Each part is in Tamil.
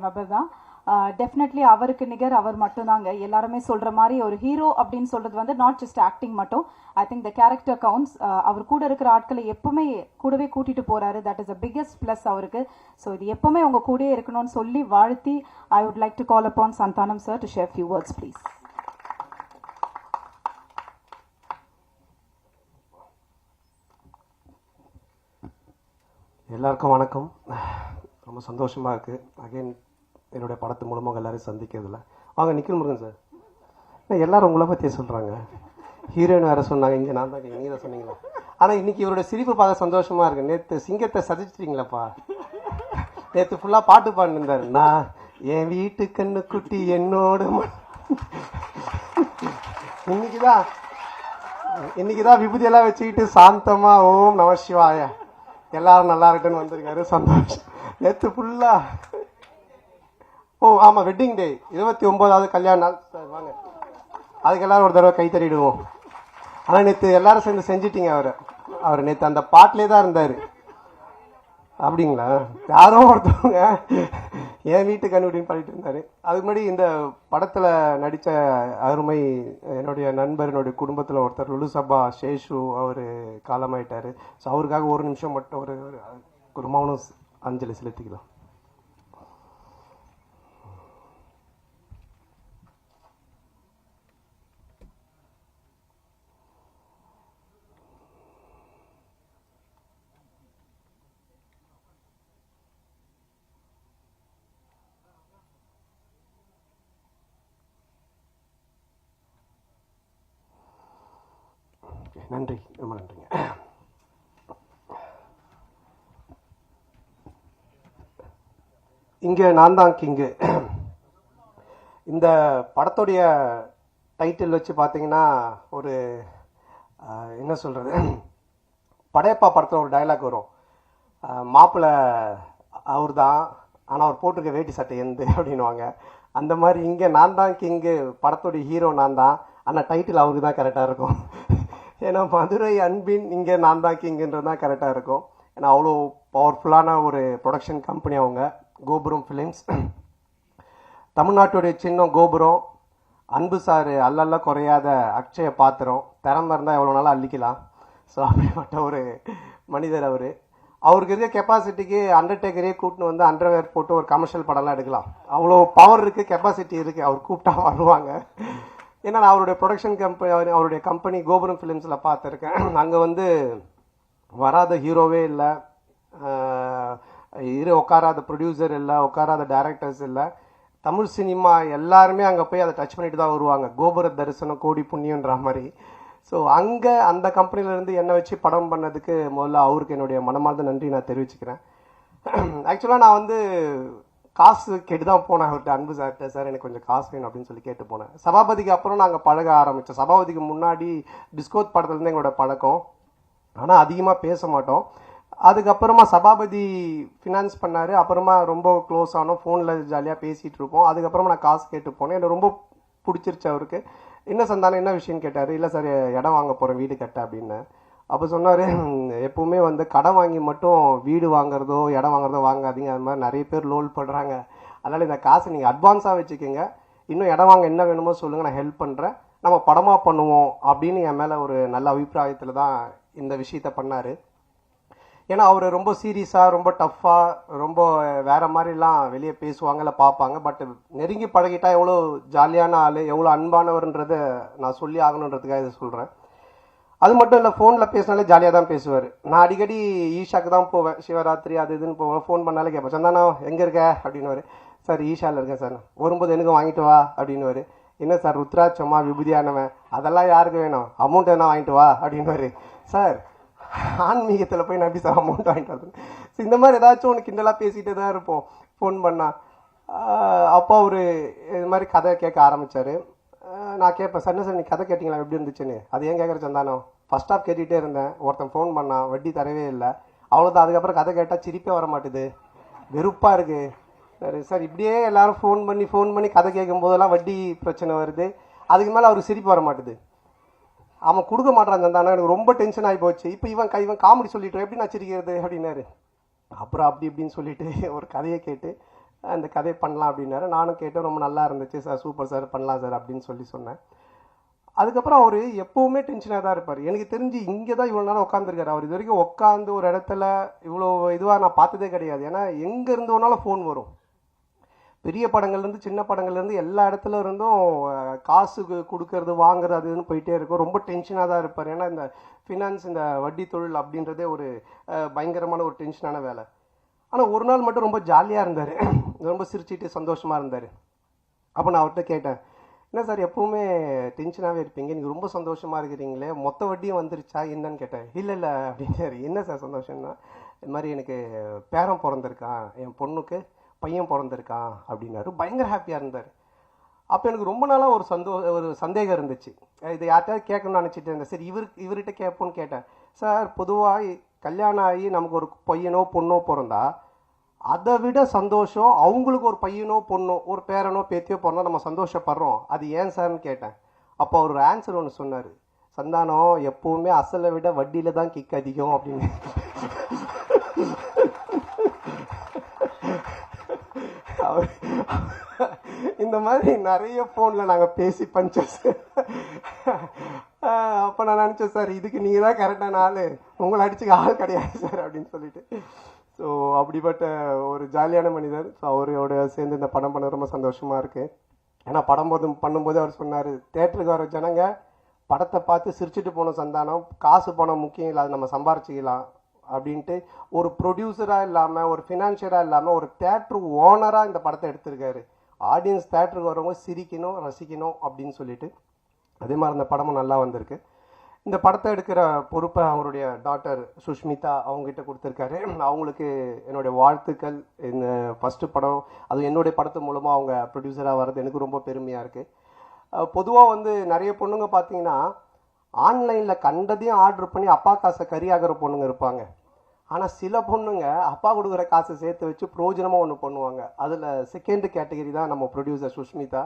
நபர் தான். டெஃபினெட்லி அவருக்கு நிகர் அவர் மட்டும்தாங்க. எல்லாருமே சொல்ற மாதிரி ஒரு ஹீரோ அப்படின்னு சொல்றது வந்து நாட் ஜஸ்ட் ஆக்டிங் மட்டும். I think the character counts. அவர் கூட இருக்கிற ஆட்களை எப்பவுமே கூடவே கூட்டிட்டு போறாரு. That is the biggest plus அவருக்கு. ஸோ இது எப்பவுமே உங்க கூடயே இருக்கணும்னு சொல்லி வாழ்த்தி I would like to call அப்பான் Santhanam sir to share few words please. எல்லாருக்கும் வணக்கம். ரொம்ப சந்தோஷமாக இருக்குது அகைன் என்னுடைய படத்து மூலமாக எல்லோரும் சந்திக்கிறதுல. வாங்க நிக்கில் முருகன் சார். எல்லோரும் உங்களை பற்றியே சொல்கிறாங்க. ஹீரோயின் வேறு சொன்னாங்க, இங்கே நான் தான் நீங்கள் தான் சொன்னீங்களா. ஆனால் இன்றைக்கி இவரோட சிரிப்பு பார்க்க சந்தோஷமாக இருக்குது. நேற்று சிங்கத்தை சதிச்சிட்டிங்களாப்பா. நேற்று ஃபுல்லாக பாட்டு பாடினிருந்தார். நான் என் வீட்டு கண்ணு குட்டி என்னோட இன்னைக்கு தான் விபூதியெல்லாம் வச்சுக்கிட்டு சாந்தமாக ஓம் நம சிவாய எல்லாரும் நல்லா இருக்குன்னு வந்திருக்காரு. சந்தோஷம். நேற்று ஃபுல்லா ஆமாம் வெட்டிங் டே 29வது கல்யாண நாள் சார். வாங்க அதுக்கு எல்லாரும் ஒரு தடவை கை தட்டிடுவோம். ஆனால் நேற்று எல்லாரும் சேர்ந்து செஞ்சிட்டீங்க. அவர் நேற்று அந்த பாட்டிலே தான் இருந்தார். அப்படிங்களா? யாரோ ஒருத்தவங்க என் வீட்டு கண்டுபிடின்னு பாடிட்டு இருந்தார். அதுக்கு முன்னாடி இந்த படத்தில் நடித்த அருமை என்னுடைய நண்பர், என்னுடைய குடும்பத்தில் ஒருத்தர் லுலுசபா சேஷு அவர் காலமாயிட்டார். ஸோ அவருக்காக ஒரு நிமிஷம் மட்டும் ஒரு மௌன அஞ்சலி செலுத்திக்கலாம். நன்றி, ரொம்ப நன்றிங்க. இங்கே நான் தான் கிங்கு. இந்த படத்துடைய டைட்டில் வச்சு பார்த்தீங்கன்னா ஒரு என்ன சொல்கிறது, படையப்பா படத்தில் ஒரு டைலாக் வரும். மாப்பிள்ளை அவர் தான், ஆனால் அவர் போட்டிருக்க வேட்டி சட்டை எந்த அப்படின்வாங்க. அந்த மாதிரி இங்கே நான் தான் கிங்கு, படத்துடைய ஹீரோ நான் தான், ஆனால் டைட்டில் அவருக்கு தான் கரெக்டாக இருக்கும். ஏன்னா மதுரை அன்பின் இங்கே நான் தான் கிங்குன்றது தான் கரெக்டாக இருக்கும். ஏன்னா அவ்வளோ பவர்ஃபுல்லான ஒரு ப்ரொடக்ஷன் கம்பெனி அவங்க, கோபுரம் ஃபிலிம்ஸ். தமிழ்நாட்டுடைய சின்னம் கோபுரம். அன்பு சார் அல்லல்ல குறையாத அக்ஷய பாத்திரம். திறமை இருந்தால் எவ்வளோ நாளாக அள்ளிக்கலாம். ஸோ அப்படிப்பட்ட ஒரு மனிதர் அவர். அவருக்கு இருக்க கெப்பாசிட்டிக்கு அண்டர்டேக்கரே கூட்டின்னு வந்து அண்டர்வேர் போட்டு ஒரு கமர்ஷியல் படம்லாம் எடுக்கலாம். அவ்வளோ பவர் இருக்குது, கெப்பாசிட்டி இருக்குது. அவர் கூப்பிட்டா வருவாங்க. ஏன்னா நான் அவருடைய ப்ரொடக்ஷன் கம்பெனி, அவருடைய கம்பெனி கோபுரம் ஃபிலிம்ஸில் பார்த்துருக்கேன். அங்கே வந்து வராத ஹீரோவே இல்லை, உட்காராத ப்ரொடியூசர் இல்லை, உட்காராத டைரக்டர்ஸ் இல்லை. தமிழ் சினிமா எல்லாருமே அங்கே போய் அதை டச் பண்ணிட்டு தான் வருவாங்க. கோபுர தரிசனம் கோடி புண்ணியன்ற மாதிரி. ஸோ அங்கே அந்த கம்பெனிலேருந்து என்னை வச்சு படம் பண்ணதுக்கு முதல்ல அவருக்கு என்னுடைய மனமார்ந்த நன்றி நான் தெரிவிச்சுக்கிறேன். ஆக்சுவலாக நான் வந்து காசு கேட்டு தான் போனேன் அவர்கிட்ட, அன்பு சார்கிட்ட. சார் எனக்கு கொஞ்சம் காசு வேணும் அப்படின்னு சொல்லி கேட்டு போனேன். சபாபதிக்கு அப்புறம் நாங்கள் பழக ஆரம்பித்தோம். சபாபதிக்கு முன்னாடி டிஸ்கோத் படத்துலேருந்து எங்களோட பழக்கம். ஆனால் அதிகமாக பேச மாட்டோம். அதுக்கப்புறமா சபாபதி ஃபினான்ஸ் பண்ணார். அப்புறமா ரொம்ப க்ளோஸ் ஆனோம். ஃபோனில் ஜாலியாக பேசிகிட்டு இருப்போம். அதுக்கப்புறமா நான் காசு கேட்டு போனேன். எனக்கு ரொம்ப பிடிச்சிருச்சு அவருக்கு. என்ன சந்தானம் என்ன விஷயம்னு கேட்டார். இல்லை சார் இடம் வாங்க போகிறேன், வீடு கட்ட அப்படின்னு. அப்போ சொன்னார், எப்பவுமே வந்து கடன் வாங்கி மட்டும் வீடு வாங்குறதோ இடம் வாங்குறதோ வாங்காதீங்க. அது மாதிரி நிறைய பேர் லோன் பண்ணுறாங்க. அதனால் இந்த காசை நீங்கள் அட்வான்ஸாக வச்சுக்கோங்க. இன்னும் இடம் வாங்க என்ன வேணுமோ சொல்லுங்கள், நான் ஹெல்ப் பண்ணுறேன், நம்ம படமாக பண்ணுவோம் அப்படின்னு என் மேலே ஒரு நல்ல அபிப்பிராயத்தில் தான் இந்த விஷயத்த பண்ணார். ஏன்னா அவர் ரொம்ப சீரியஸாக, ரொம்ப டஃப்பாக, ரொம்ப வேறு மாதிரிலாம் வெளியே பேசுவாங்க, இல்லை பார்ப்பாங்க. பட் நெருங்கி பழகிட்டா எவ்வளோ ஜாலியான ஆள், எவ்வளோ அன்பானவர்ன்றதை நான் சொல்லி ஆகணுன்றதுக்காக இதை சொல்கிறேன். அது மட்டும் இல்லை, ஃபோனில் பேசினாலே ஜாலியாக தான் பேசுவார். நான் அடிக்கடி ஈஷாக்கு தான் போவேன், சிவராத்திரி அது இதுன்னு போவேன். ஃபோன் பண்ணாலே கேட்பேன், சந்தானா எங்கே இருக்க அப்படின்னுவார். சார் ஈஷாவில் இருக்கேன் சார். வரும்போது எனக்கு வாங்கிட்டு வா அப்படின்னுவார். என்ன சார் ருத்ராட்சமா விபூதியானவன், அதெல்லாம் யாருக்கு வேணும், அமௌண்ட் என்ன வாங்கிட்டு வா அப்படின்னுவார். சார் ஆன்மீகத்தில் போய் நம்பி சார் அமௌண்ட் வாங்கிட்டு வரது. ஸோ இந்த மாதிரி ஏதாச்சும் ஒன்று கிண்டலாக பேசிகிட்டே தான் இருப்போம் ஃபோன் பண்ணால். அப்போ அவர் இது மாதிரி கதை கேட்க ஆரம்பித்தார். நான் கேட்பேன், சார் என்ன சார் நீ கதை கேட்டிங்களா, எப்படி இருந்துச்சுன்னு. அது ஏன் கேட்குற சந்தானம், ஃபர்ஸ்ட் ஆஃப் கேட்டுகிட்டே இருந்தேன், ஒருத்தன் ஃபோன் பண்ணான், வட்டி தரவே இல்லை, அவ்வளோதான். அதுக்கப்புறம் கதை கேட்டால் சிரிப்பே வர மாட்டுது, வெறுப்பாக இருக்குது. சரி சார், இப்படியே எல்லாரும் ஃபோன் பண்ணி கதை கேட்கும் போதெல்லாம் வட்டி பிரச்சனை வருது. அதுக்கு மேலே அவருக்கு சிரிப்பு வர மாட்டுது. அவன் கொடுக்க மாட்டான் சந்தானா, எனக்கு ரொம்ப டென்ஷன் ஆகி போச்சு. இப்போ இவன் காமெடி சொல்லிட்டு எப்படி நான் சிரிக்கிறது அப்படின்னாரு. அப்புறம் அப்படி இப்படின்னு சொல்லிட்டு ஒரு கதையை கேட்டு அந்த கதை பண்ணலாம் அப்படின்னாரு. நானும் கேட்டேன், ரொம்ப நல்லா இருந்துச்சு சார், சூப்பர் சார், பண்ணலாம் சார் அப்படின்னு சொன்னேன். அதுக்கப்புறம் அவர் எப்பவுமே டென்ஷனாக தான் இருப்பார். எனக்கு தெரிஞ்சு இங்கே தான் இவ்வளோ நேரம் உட்காந்துருக்காரு. அவர் இது வரைக்கும் உட்காந்து ஒரு இடத்துல இவ்வளோ இதுவாக நான் பார்த்ததே கிடையாது. ஏன்னா எங்கே இருந்தோனாலும் ஃபோன் வரும். பெரிய படங்கள்லேருந்து சின்ன படங்கள்லேருந்து எல்லா இடத்துல இருந்தும் காசு கொடுக்கறது வாங்குறது அதுன்னு போயிட்டே இருக்கும். ரொம்ப டென்ஷனாக தான் இருப்பார். ஏன்னா இந்த ஃபினான்ஸ், இந்த வட்டி தொழில் அப்படின்றதே ஒரு பயங்கரமான ஒரு டென்ஷனான வேலை. ஆனால் ஒரு நாள் மட்டும் ரொம்ப ஜாலியாக இருந்தார், ரொம்ப சிரிச்சிட்டு சந்தோஷமாக இருந்தார். அப்போ நான் அவர்கிட்ட கேட்டேன், என்ன சார் எப்பவுமே டென்ஷனாகவே இருப்பீங்க, நீங்கள் ரொம்ப சந்தோஷமாக இருக்கிறீங்களே, மொத்த வட்டியும் வந்துருச்சா என்னன்னு கேட்டேன். இல்லை அப்படின்னாரு. என்ன சார் சந்தோஷம்னா, இது மாதிரி எனக்கு பேரன் பிறந்திருக்கான், என் பொண்ணுக்கு பையன் பிறந்திருக்கான் அப்படின்னாரு. பயங்கர ஹாப்பியாக இருந்தார். அப்போ எனக்கு ரொம்ப நாளாக ஒரு சந்தேகம் இருந்துச்சு. இதை யார்கிட்டயாவது கேட்கணும்னு நினச்சிட்டு இருந்தேன். சரி இவர்கிட்ட கேட்போன்னு கேட்டேன். சார் பொதுவாக கல்யாணம் ஆகி நமக்கு ஒரு பையனோ பொண்ணோ பிறந்தா அதை விட சந்தோஷம் அவங்களுக்கு ஒரு பையனோ பொண்ணோ ஒரு பேரனோ பேத்தியோ பிறந்தா நம்ம சந்தோஷப்படுறோம், அது ஏன் சார்னு கேட்டேன். அப்போ அவர் ஆன்சர் ஒன்று சொன்னார், சந்தானம் எப்பவுமே அசலை விட வட்டியில தான் கிக் அதிகம் அப்படின்னு. இந்த மாதிரி நிறைய போன்ல நாங்க பேசி பஞ்சஸ். அப்ப நான் நினைச்சேன், சார் இதுக்கு நீங்க தான் கரெக்டான ஆளு, உங்களை அடிச்சுக்க ஆள் கிடையாது சார் அப்படின்னு சொல்லிட்டு. ஸோ அப்படிப்பட்ட ஒரு ஜாலியான மனிதர். ஸோ அவரோட சேர்ந்து இந்த படம் பண்ண ரொம்ப சந்தோஷமா இருக்கு. ஏன்னா பண்ணும்போது அவர் சொன்னார், தேட்டருக்கு வர ஜனங்க படத்தை பார்த்து சிரிச்சுட்டு போன சந்தானம், காசு பணம் முக்கியம் இல்லை, அது நம்ம சம்பாரிச்சிக்கலாம் அப்படின்ட்டு ஒரு ப்ரொடியூசராக இல்லாமல் ஒரு ஃபினான்ஷியராக இல்லாமல் ஒரு தேட்டரு ஓனராக இந்த படத்தை எடுத்திருக்காரு. ஆடியன்ஸ் தேட்டருக்கு வரவங்க சிரிக்கணும் ரசிக்கணும் அப்படின்னு சொல்லிட்டு. அதே மாதிரி இந்த படமும் நல்லா வந்திருக்கு. இந்த படத்தை எடுக்கிற பொறுப்பை அவருடைய டாட்டர் சுஷ்மிதா அவங்ககிட்ட கொடுத்துருக்காரு. அவங்களுக்கு என்னுடைய வாழ்த்துக்கள். இந்த ஃபஸ்ட்டு படம், அது என்னுடைய படத்து மூலமாக அவங்க ப்ரொடியூசராக வர்றது எனக்கு ரொம்ப பெருமையாக இருக்குது. பொதுவாக நிறைய பொண்ணுங்க பார்த்தீங்கன்னா ஆன்லைனில் கண்டதையும் ஆர்டர் பண்ணி அப்பா காசை கறியாகிற பொண்ணுங்க இருப்பாங்க. ஆனால் சில பொண்ணுங்க அப்பா கொடுக்குற காசை சேர்த்து வச்சு பிரோஜனமாக ஒன்று பண்ணுவாங்க. அதில் செகண்ட் கேட்டகரி தான் நம்ம ப்ரொடியூசர் சுஷ்மிதா.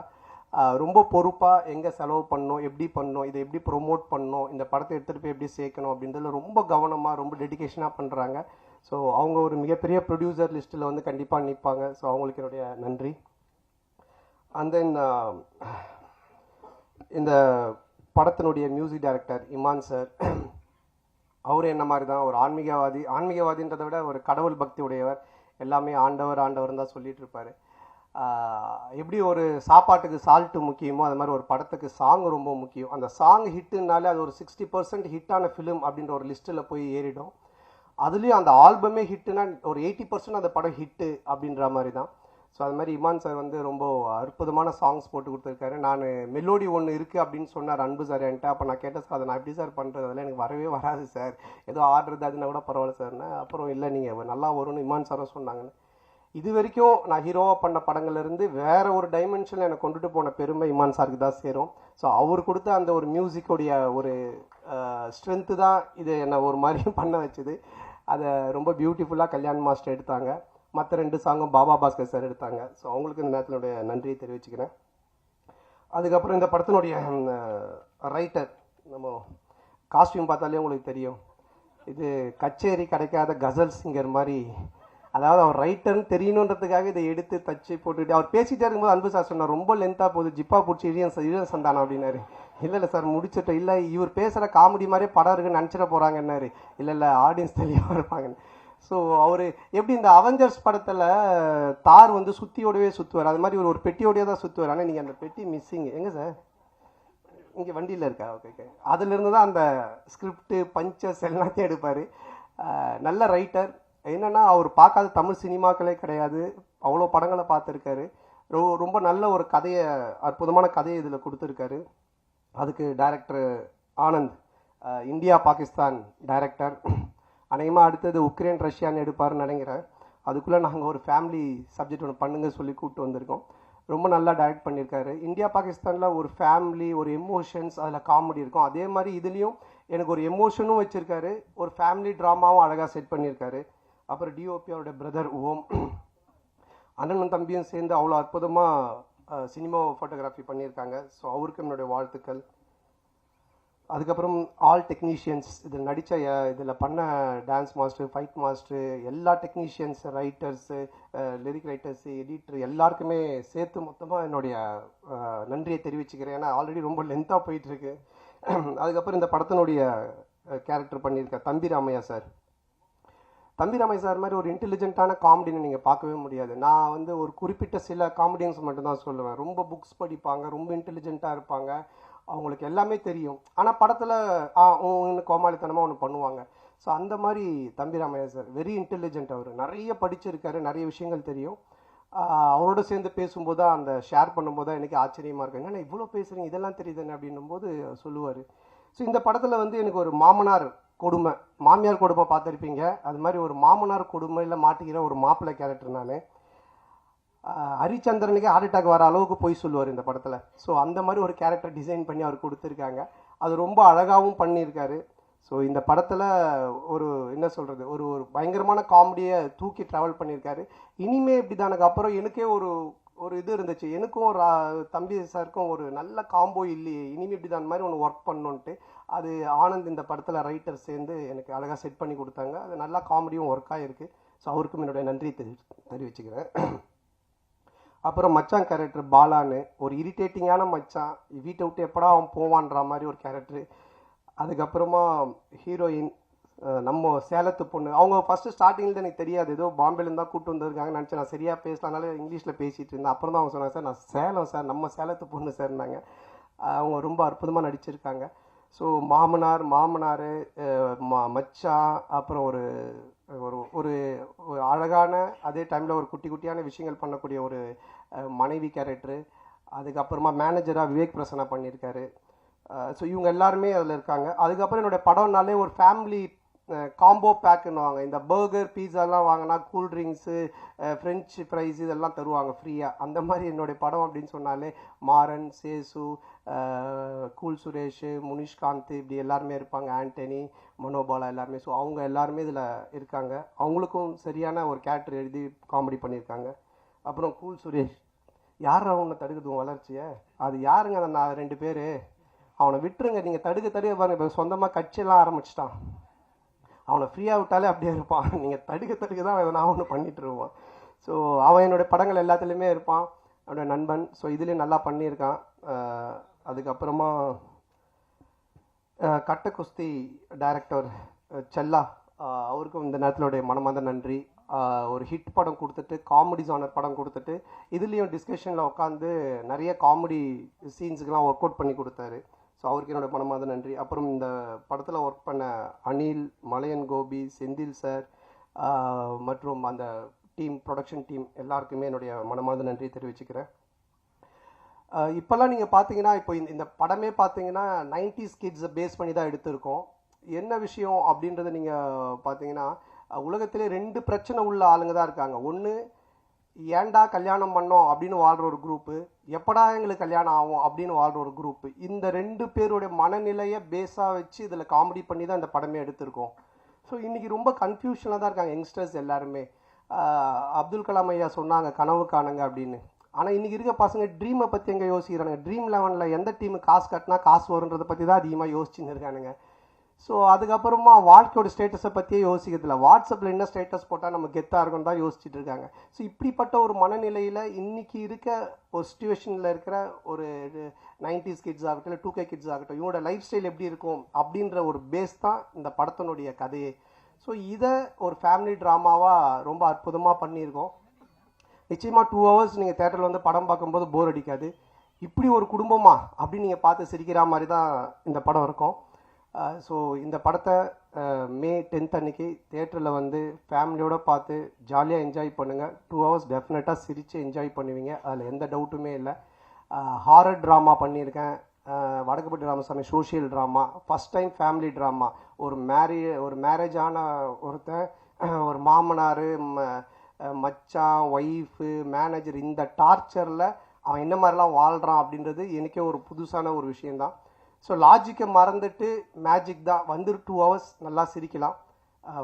ரொம்ப பொறுப்பாக எங்கே செலவு பண்ணணும், எப்படி பண்ணணும், இதை எப்படி ப்ரொமோட் பண்ணணும், இந்த படத்தை எடுத்துகிட்டு போய் எப்படி சேர்க்கணும் அப்படின்றதுல ரொம்ப கவனமாக ரொம்ப டெடிகேஷனாக பண்ணுறாங்க. ஸோ அவங்க ஒரு மிகப்பெரிய ப்ரொடியூசர் லிஸ்ட்டில் கண்டிப்பாக நிற்பாங்க. ஸோ அவங்களுக்கு என்னுடைய நன்றி. அண்ட் தென் இந்த படத்தினுடைய மியூசிக் டைரக்டர் இமான் சார், அவர் என்ன மாதிரி தான் ஒரு ஆன்மீகவாதின்றதை விட ஒரு கடவுள் பக்தி உடையவர். எல்லாமே ஆண்டவர் தான் சொல்லிட்டு இருப்பார். எப்படி ஒரு சாப்பாட்டுக்கு சால்ட்டு முக்கியமோ அது மாதிரி ஒரு படத்துக்கு சாங் ரொம்ப முக்கியம். அந்த சாங் ஹிட்டுனாலே அது ஒரு 60% ஹிட்டான ஃபிலிம் அப்படின்ற ஒரு லிஸ்ட்டில் போய் ஏறிடும். அதுலேயும் அந்த ஆல்பமே ஹிட்டுனா ஒரு 80% அந்த படம் ஹிட்டு அப்படின்ற மாதிரி தான். ஸோ அது மாதிரி இமான் சார் ரொம்ப அற்புதமான சாங்ஸ் போட்டு கொடுத்துருக்காரு. நான் மெலோடி ஒன்று இருக்குது அப்படின்னு சொன்னார் அன்பு சார் என்கிட்ட. அப்போ நான் கேட்டேன், சார் அதை நான் எப்படி சார் பண்ணுறது, அதெல்லாம் எனக்கு வரவே வராது சார், ஏதோ ஆடுறது அதுனா கூட பரவாயில்ல சார்னா. அப்புறம் இல்லை நீங்கள் நல்லா வரும்னு இமான் சாரும் சொன்னாங்கன்னு. இது வரைக்கும் நான் ஹீரோவாக பண்ண படங்கள்லேருந்து வேற ஒரு டைமென்ஷனில் எனக்கு கொண்டுட்டு போன பெருமை இமான் சாருக்கு தான் சேரும். ஸோ அவர் கொடுத்த அந்த ஒரு மியூசிக்கோடைய ஒரு ஸ்ட்ரென்த்து தான் இது என்னை ஒரு மாதிரியும் பண்ண வச்சுது. அதை ரொம்ப பியூட்டிஃபுல்லாக கல்யாண் மாஸ்டர் எடுத்தாங்க. மற்ற 2 சாங்கும் பாபா பாஸ்கர் சார் எடுத்தாங்க. ஸோ அவங்களுக்கு இந்த நேரத்தினுடைய நன்றியை தெரிவிச்சுக்கிறேன். அதுக்கப்புறம் இந்த படத்தினுடைய ரைட்டர், நம்ம காஸ்டியூம் பார்த்தாலே உங்களுக்கு தெரியும், இது கச்சேரி கிடைக்காத கசல் சிங்கர் மாதிரி. அதாவது அவர் ரைட்டர்னு தெரியணுன்றதுக்காக இதை எடுத்து தச்சு போட்டுட்டு அவர் பேசிகிட்டே இருக்கும்போது அன்பு சார் சொன்னார், ரொம்ப லென்த்தாக போகுது, ஜிப்பா பிடிச்சி இழியன் சந்தானம் அப்படின்னாரு. இல்லை சார் முடிச்சுட்டோம். இல்லை இவர் பேசுகிற காமெடி மாதிரியே படம் இருக்குன்னு நினச்சிட போகிறாங்கன்னாரு. இல்லை ஆடியன்ஸ் தெளிவாக இருப்பாங்கன்னு. ஸோ அவர் எப்படி இந்த அவெஞ்சர்ஸ் படத்தில் தார் சுத்தியோடவே சுற்றுவார், அது மாதிரி ஒரு பெட்டியோடய தான் சுற்றுவார். ஆனால் நீங்கள் அந்த பெட்டி மிஸ்ஸிங் எங்கே சார், இங்கே வண்டியில் இருக்கா? ஓகே. அதுலேருந்து தான் அந்த ஸ்கிரிப்டு பஞ்சஸ் எல்லாத்தையும் எடுப்பார். நல்ல ரைட்டர். என்னென்னா அவர் பார்க்காத தமிழ் சினிமாக்களே கிடையாது, அவ்வளோ படங்களை பார்த்துருக்காரு. ரொம்ப நல்ல ஒரு கதையை, அற்புதமான கதையை இதில் கொடுத்துருக்காரு. அதுக்கு director Anand, India Pakistan director. அநேகமாக அடுத்தது உக்ரைன் ரஷ்யான்னு எடுப்பாருன்னு நினைக்கிறேன். அதுக்குள்ளே நாங்கள் ஒரு ஃபேமிலி சப்ஜெக்ட் ஒன்று பண்ணுங்க சொல்லி கூப்பிட்டு வந்திருக்கோம். ரொம்ப நல்லா டைரக்ட் பண்ணியிருக்காரு. இந்தியா பாகிஸ்தானில் ஒரு ஃபேமிலி, ஒரு எமோஷன்ஸ், அதில் காமெடி இருக்கும். அதே மாதிரி இதுலேயும் எனக்கு ஒரு எமோஷனும் வச்சுருக்காரு, ஒரு ஃபேமிலி ட்ராமாவும் அழகாக செட் பண்ணியிருக்காரு. அப்புறம் டிஓபி அவருடைய பிரதர் ஓம், அண்ணனும் தம்பியும் சேர்ந்து அவ்வளோ அற்புதமாக சினிமா ஃபோட்டோகிராஃபி பண்ணியிருக்காங்க. ஸோ அவருக்கு என்னுடைய வாழ்த்துக்கள். அதுக்கப்புறம் ஆல் டெக்னீஷியன்ஸ் இதில் நடித்த இதில் பண்ண டான்ஸ் மாஸ்டர், ஃபைட் மாஸ்டர், எல்லா technicians, writers, lyric writers, editor எல்லாருக்குமே சேர்த்து மொத்தமாக என்னுடைய நன்றியை தெரிவிச்சுக்கிறேன். ஏன்னா ஆல்ரெடி ரொம்ப லென்த்தாக போயிட்டுருக்கு. அதுக்கப்புறம் இந்த படத்தினுடைய கேரக்டர் பண்ணியிருக்க தம்பி ராமையா சார். தம்பி ராமையா சார் மாதிரி ஒரு இன்டெலிஜென்ட்டான காமெடின்னு நீங்கள் பார்க்கவே முடியாது. நான் வந்து ஒரு குறிப்பிட்ட சில காமெடியன்ஸ் மட்டும்தான் சொல்லுவேன். ரொம்ப புக்ஸ் படிப்பாங்க, ரொம்ப இன்டெலிஜென்ட்டாக இருப்பாங்க, அவங்களுக்கு எல்லாமே தெரியும். ஆனால் படத்தில் கோமாளித்தனமாக ஒன்று பண்ணுவாங்க. ஸோ அந்த மாதிரி தம்பி ராமையா சார் வெரி இன்டெலிஜென்ட். அவர் நிறைய படிச்சிருக்காரு, நிறைய விஷயங்கள் தெரியும். அவரோட சேர்ந்து பேசும்போது தான், அந்த ஷேர் பண்ணும்போது தான் எனக்கு ஆச்சரியமாக இருக்கு. என்னென்ன இவ்வளோ பேசுகிறீங்க, இதெல்லாம் தெரியுதுன்னு அப்படின்னும் போது சொல்லுவார். ஸோ இந்த படத்தில் வந்து எனக்கு ஒரு மாமனார் கொடுமை, மாமியார் கொடுமை பார்த்துருப்பீங்க, அது மாதிரி ஒரு மாமனார் கொடுமையில் மாட்டிக்கிற ஒரு மாப்பிள்ளை கேரக்டர் நான். ஹரிச்சந்திரனுக்கு ஹார்ட் அட்டாக் வர அளவுக்கு போய் சொல்லுவார் இந்த படத்தில். ஸோ அந்த மாதிரி ஒரு கேரக்டர் டிசைன் பண்ணி அவர் கொடுத்துருக்காங்க. அது ரொம்ப அழகாகவும் பண்ணியிருக்காரு. ஸோ இந்த படத்தில் ஒரு என்ன சொல்கிறது, ஒரு ஒரு பயங்கரமான காமெடியை தூக்கி ட்ராவல் பண்ணியிருக்காரு. இனிமே இப்படி தானக்கு அப்புறம் எனக்கே ஒரு ஒரு இது இருந்துச்சு, எனக்கும் ஒரு தம்பி சாருக்கும் ஒரு நல்ல காம்போ இல்லையே, இனிமே இப்படி தான் மாதிரி ஒன்று ஒர்க் பண்ணணுன்ட்டு. அது ஆனந்த் இந்த படத்தில் ரைட்டர் சேர்ந்து எனக்கு அழகாக செட் பண்ணி கொடுத்தாங்க. அது நல்லா காமெடியும் ஒர்க் ஆகிருக்கு. ஸோ அவருக்கும் என்னுடைய நன்றி தெரிவிச்சுக்கிறேன். அப்புறம் மச்சான் கேரக்டர் பாலான்னு ஒரு இரிட்டேட்டிங்கான மச்சான், வீட்டை விட்டு எப்படா அவன் போவான்ற மாதிரி ஒரு கேரக்டர். அதுக்கப்புறமா ஹீரோயின் நம்ம சேலத்து பொண்ணு. அவங்க ஃபஸ்ட்டு ஸ்டார்டிங்கில் எனக்கு தெரியாது, ஏதோ பாம்பேலேருந்து தான் கூப்பிட்டு வந்திருக்காங்க நினச்சேன். நான் சரியாக பேசலானால இங்கிலீஷில் பேசிகிட்டு இருந்தேன். அப்புறம் தான் அவங்க சொன்னாங்க, சார் நான் சேலம் சார், நம்ம சேலத்து பொண்ணு சார்னாங்க. அவங்க ரொம்ப அற்புதமாக நடிச்சிருக்காங்க. ஸோ மாமனார், மச்சான், அப்புறம் ஒரு ஒரு ஒரு அழகான, அதே டைமில் ஒரு குட்டி குட்டியான விஷயங்கள் பண்ணக்கூடிய ஒரு மனைவி கேரக்டரு. அதுக்கப்புறமா மேனேஜராக விவேக் பிரசன்னா பண்ணியிருக்காரு. ஸோ இவங்க எல்லாருமே அதில் இருக்காங்க. அதுக்கப்புறம் என்னுடைய படம்னாலே ஒரு ஃபேமிலி காம்போ பேக்குன்னுவாங்க. இந்த பர்கர், பீஸாலாம் வாங்கினா கூல்ட்ரிங்க்ஸு, ஃப்ரெஞ்சு ஃப்ரைஸ் இதெல்லாம் தருவாங்க ஃப்ரீயாக. அந்த மாதிரி என்னுடைய படம் அப்படின்னு சொன்னாலே மாறன், சேசு, கூல் சுரேஷ், முனிஷ்காந்த் இப்படி எல்லாருமே இருப்பாங்க, ஆண்டனி, மனோபாலா எல்லாருமே. ஸோ அவங்க எல்லாருமே இதில் இருக்காங்க. அவங்களுக்கும் சரியான ஒரு கேரக்டர் எழுதி காமெடி பண்ணியிருக்காங்க. அப்புறம் கூல் சுரேஷ், யார் அவனை தடுக்குது வளர்ச்சியை, அது யாருங்க அந்த 2 பேர், அவனை விட்டுருங்க, நீங்கள் தடுக்க பாருங்க, இப்போ சொந்தமாக கட்சியெல்லாம் ஆரம்பிச்சிட்டான். அவனை ஃப்ரீயாக விட்டாலே அப்படியே இருப்பான், நீங்கள் தடுக்க தான் எதனா ஒன்று பண்ணிட்டு இருப்பான். ஸோ அவன் என்னுடைய படங்கள் எல்லாத்துலேயுமே இருப்பான், என்னோட நண்பன். ஸோ இதுலேயும் நல்லா பண்ணியிருக்கான். அதுக்கப்புறமா கட்ட குஸ்தி டைரக்டர் செல்லா, அவருக்கும் இந்த நேரத்திலுடைய மனமார்ந்த நன்றி. ஒரு ஹிட் படம் கொடுத்துட்டு, காமெடி ஜானர் படம் கொடுத்துட்டு, இதுலேயும் டிஸ்கஷனில் உட்காந்து நிறைய காமெடி சீன்ஸுக்கெலாம் ஒர்க் அவுட் பண்ணி கொடுத்தாரு. ஸோ அவருக்கு என்னோட மனமார்ந்த நன்றி. அப்புறம் இந்த படத்தில் ஒர்க் பண்ண அனில், மலையன் கோபி, செந்தில் சார் மற்றும் அந்த டீம், ப்ரொடக்ஷன் டீம் எல்லாருக்குமே என்னுடைய மனமார்ந்த நன்றி தெரிவிச்சுக்கிறேன். இப்போல்லாம் நீங்கள் பார்த்தீங்கன்னா, இப்போ இந்த படமே பார்த்தீங்கன்னா 90s கிட்ஸை பேஸ் பண்ணி தான் எடுத்திருக்கோம். என்ன விஷயம் அப்படின்றத நீங்கள் பார்த்தீங்கன்னா, உலகத்திலே 2 பிரச்சனை உள்ள ஆளுங்க தான் இருக்காங்க. ஒன்று, ஏன்டா கல்யாணம் பண்ணோம் அப்படின்னு வாழ்கிற ஒரு குரூப்பு, எப்படா எங்களுக்கு கல்யாணம் ஆகும் அப்படின்னு வாழ்கிற ஒரு குரூப்பு. இந்த 2 பேருடைய மனநிலையை பேஸாக வச்சு இதில் காமெடி பண்ணி தான் இந்த படமே எடுத்திருக்கோம். ஸோ இன்றைக்கி ரொம்ப கன்ஃபியூஷனாக தான் இருக்காங்க யங்ஸ்டர்ஸ் எல்லாருமே. அப்துல் கலாம் ஐயா சொன்னாங்க கனவு காணுங்க அப்படின்னு. ஆனால் இன்றைக்கி இருக்க பசங்க ட்ரீமை பற்றி எங்கே யோசிக்கிறானுங்க, ட்ரீம் லெவனில் எந்த டீமு காசு கட்டினா காசு வருன்றதை பற்றி தான் அதிகமாக யோசிச்சுன்னு இருக்கானுங்க. ஸோ அதுக்கப்புறமா வாழ்க்கையோட ஸ்டேட்டஸை பற்றியே யோசிக்கிறதில்ல, வாட்ஸ்அப்பில் என்ன ஸ்டேட்டஸ் போட்டால் நம்ம கெத்தாக இருக்கும் தான் யோசிச்சுட்டு இருக்காங்க. ஸோ இப்படிப்பட்ட ஒரு மனநிலையில் இன்றைக்கி இருக்க ஒரு சுச்சுவேஷனில் இருக்கிற ஒரு 90s கிட்ஸ் ஆகட்டும், இல்லை 2K கிட்ஸ் ஆகட்டும், இவங்களோட லைஃப் ஸ்டைல் எப்படி இருக்கும் அப்படின்ற ஒரு பேஸ் தான் இந்த படத்தினுடைய கதையே. ஸோ இதை ஒரு ஃபேமிலி ட்ராமாவாக ரொம்ப அற்புதமாக பண்ணியிருக்கோம். நிச்சயமாக 2 hours நீங்கள் தேட்டரில் வந்து படம் பார்க்கும்போது போர் அடிக்காது. இப்படி ஒரு குடும்பமா அப்படின்னு நீங்கள் பார்த்து சிரிக்கிற மாதிரி தான் இந்த படம் இருக்கும். ஸோ இந்த படத்தை May 10th அன்னைக்கு தேட்டரில் வந்து ஃபேமிலியோடு பார்த்து ஜாலியாக என்ஜாய் பண்ணுங்கள். 2 hours டெஃபினட்டாக சிரித்து என்ஜாய் பண்ணுவீங்க, அதில் எந்த டவுட்டுமே இல்லை. ஹாரர் ட்ராமா பண்ணியிருக்கேன், Vadakkupatti Ramasamy social drama, first time family drama. ஒரு மேரேஜான ஒருத்தன், ஒரு மாமனார், மச்சான், ஒய்ஃபு, மேனேஜர், இந்த டார்ச்சரில் அவன் என்ன மாதிரிலாம் வாழ்கிறான் அப்படின்றது எனக்கே ஒரு புதுசான ஒரு விஷயந்தான். ஸோ லாஜிக்கை மறந்துட்டு மேஜிக் தான். வந்து 2 hours நல்லா சிரிக்கலாம்,